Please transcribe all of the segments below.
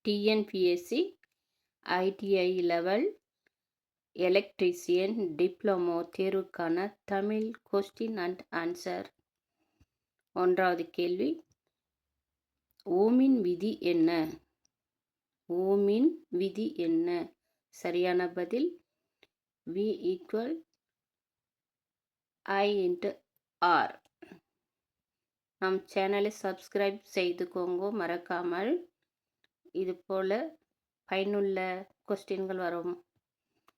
TNPSC ITI level electrician diploma தேர்வுக்கான Tamil question and answer. 1வது கேள்வி, ஓமின் விதி என்ன? ஓமின் விதி என்ன? சரியான பதில் V = I × R. நம் சேனலை சப்ஸ்கிரைப் செய்துக்கோங்க மறக்காமல். இது போல பயனுள்ள கொஸ்டின்கள் வரும்.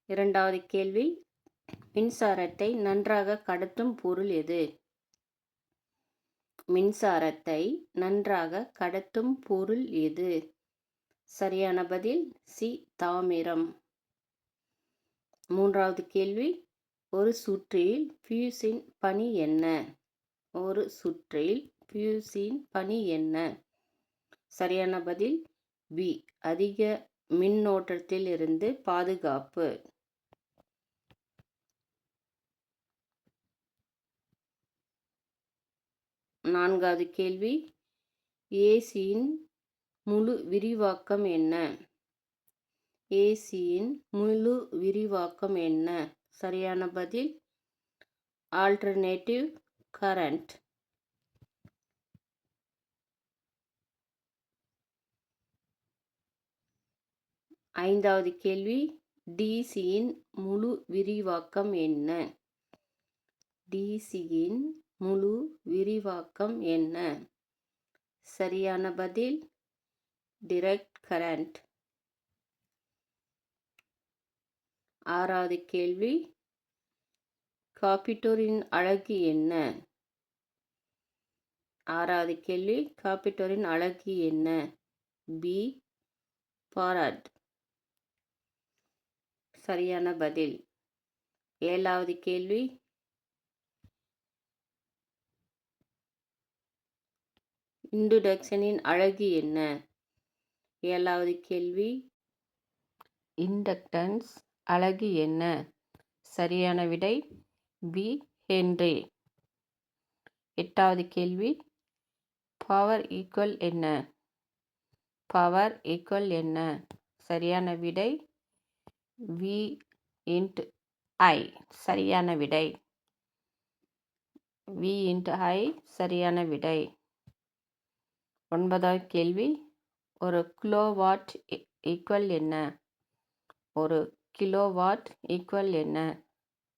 2வது கேள்வி, மின்சாரத்தை நன்றாக கடத்தும் பொருள் எது? மின்சாரத்தை நன்றாக கடத்தும் பொருள் எது? சரியான பதில் C தாமிரம். 3வது கேள்வி, ஒரு சுற்றில் ஃபியூஸின் பணி என்ன? ஒரு சுற்றில் ஃபியூஸின் பணி என்ன? சரியான பதில் B அதிக மின்னோட்டத்தில் இருந்து பாதுகாப்பு. 4வது கேள்வி, ஏசியின் முழு விரிவாக்கம் என்ன? ஏசியின் முழு விரிவாக்கம் என்ன? சரியான பதில் ஆல்டர்னேட்டிவ் கரண்ட். 5வது கேள்வி, டிசியின் முழு விரிவாக்கம் என்ன? டிசியின் முழு விரிவாக்கம் என்ன? சரியான பதில் டைரக்ட் கரண்ட். 6வது கேள்வி, காப்பிட்டோரின் அலகு என்ன? 6வது கேள்வி, காப்பிட்டோரின் அலகு என்ன? B farad. சரியான பதில். 7வது கேள்வி, இன்டுடக்ஷனின் அலகு என்ன? 7வது கேள்வி, இண்டக்டன்ஸ் அலகு என்ன? சரியான விடை B ஹென்றி. 8வது கேள்வி, பவர் ஈக்குவல் என்ன? பவர் ஈக்குவல் என்ன? சரியான விடை V × I. சரியான விடை V × I. சரியான விடை. 9வது கேள்வி, ஒரு கிலோவாட் ஈக்குவல் என்ன? ஒரு கிலோவாட் ஈக்குவல் என்ன?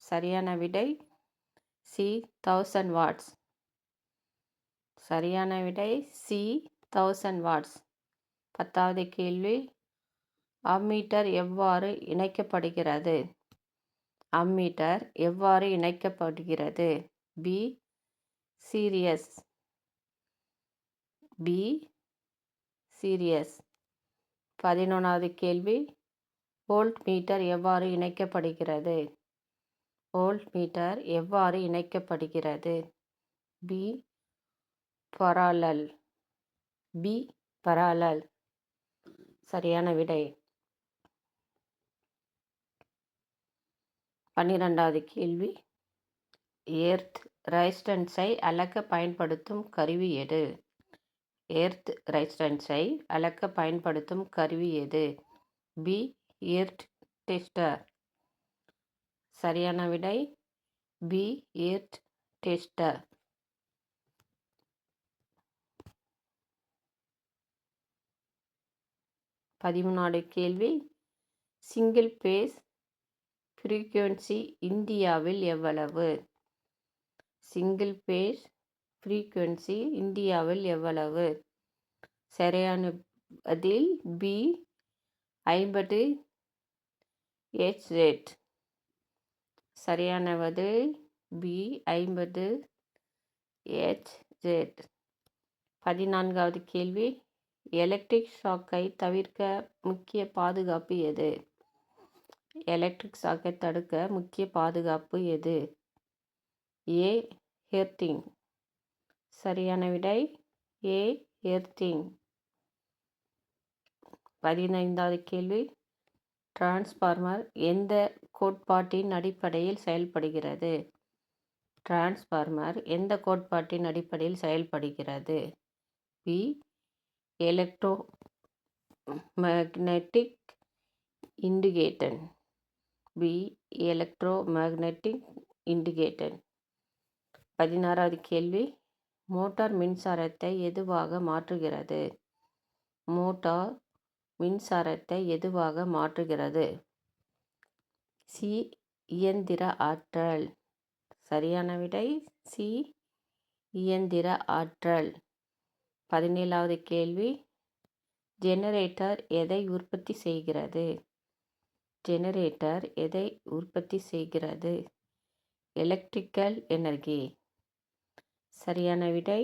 சரியான விடை C 1000 வாட்ஸ். சரியான விடை C 1000 வாட்ஸ். 10வது கேள்வி, அம்மீட்டர் எவ்வாறு இணைக்கப்படுகிறது? அம்மீட்டர் எவ்வாறு இணைக்கப்படுகிறது? B series. B series. 11வது கேள்வி, வோல்ட் மீட்டர் எவ்வாறு இணைக்கப்படுகிறது? வோல்ட் மீட்டர் எவ்வாறு இணைக்கப்படுகிறது? B பரலல். B பரலல். சரியான விடை. 12வது கேள்வி, எர்த் ரெசிஸ்டன்ஸை அளக்க பயன்படுத்தும் கருவி எது? எர்த் ரெசிஸ்டன்ஸை அளக்க பயன்படுத்தும் கருவி எது? B earth tester. சரியான விடை B எர்த் டெஸ்டர். 13வது கேள்வி, சிங்கிள் பேஸ் ஃப்ரீக்வன்சி இந்தியாவில் எவ்வளவு? சிங்கிள் பேஸ் ஃப்ரீக்வன்சி இந்தியாவில் எவ்வளவு? சரியான பதில் B 50 Hz. சரியான பதில் B 50 Hz. 14வது கேள்வி, எலக்ட்ரிக் ஷாக்கை தவிர்க்க முக்கிய பாதுகாப்பு எது? எலக்ட்ரிக் ஷாக்கை தடுக்க முக்கிய பாதுகாப்பு எது? A earthing. சரியான விடை A எர்த்திங். 15வது கேள்வி, டிரான்ஸ்ஃபார்மர் எந்த கோட்பாட்டின் அடிப்படையில் செயல்படுகிறது? டிரான்ஸ்ஃபார்மர் எந்த கோட்பாட்டின் அடிப்படையில் செயல்படுகிறது? B electromagnetic indicator. B. Electromagnetic indicator. 16வது கேள்வி. மோட்டார் மின்சாரத்தை எதுவாக மாற்றுகிறது? மோட்டார் மின்சாரத்தை எதுவாக மாற்றுகிறது? சி. இயந்திர ஆற்றல். சரியான விடை சி. இயந்திர ஆற்றல். 17வது கேள்வி. ஜெனரேட்டர் எதை உற்பத்தி செய்கிறது? ஜெனரேட்டர் எதை உற்பத்தி செய்கிறது? Electrical energy. சரியான விடை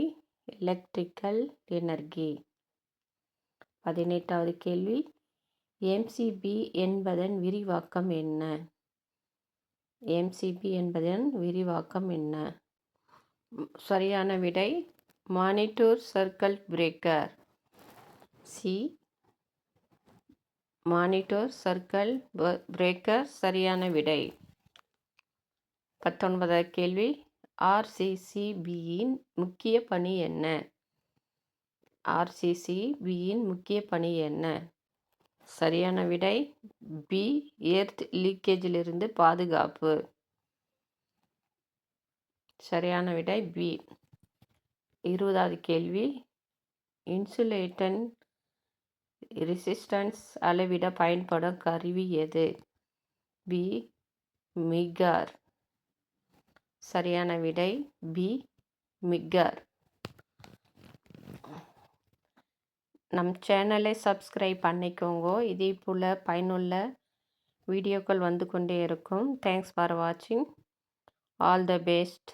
எலக்ட்ரிக்கல் எனர்ஜி. 18வது கேள்வி. எம்சிபி என்பதன் விரிவாக்கம் என்ன? எம்சிபி என்பதன் விரிவாக்கம் என்ன? சரியான விடை monitor circuit breaker. C. Monitor circuit breaker சரியான விடை. 19வது கேள்வி. ஆர்சிசிபியின் முக்கிய பணி என்ன? ஆர்சிசிபியின் முக்கிய பணி என்ன? சரியான விடை பி. எர்த் லீக்கேஜிலிருந்து பாதுகாப்பு. சரியான விடை பி. 20வது கேள்வி. இன்சுலேட்டன் ரெசிஸ்டன்ஸ் அளவிட பயன்படும் கருவி எது? பி. மிகர். சரியான விடை பி. மிகர். நம் சேனலை சப்ஸ்கிரைப் பண்ணிக்கோங்க. இதே போல் பயனுள்ள வீடியோக்கள் வந்து கொண்டே இருக்கும். தேங்க்ஸ் ஃபார் வாட்சிங். All the best.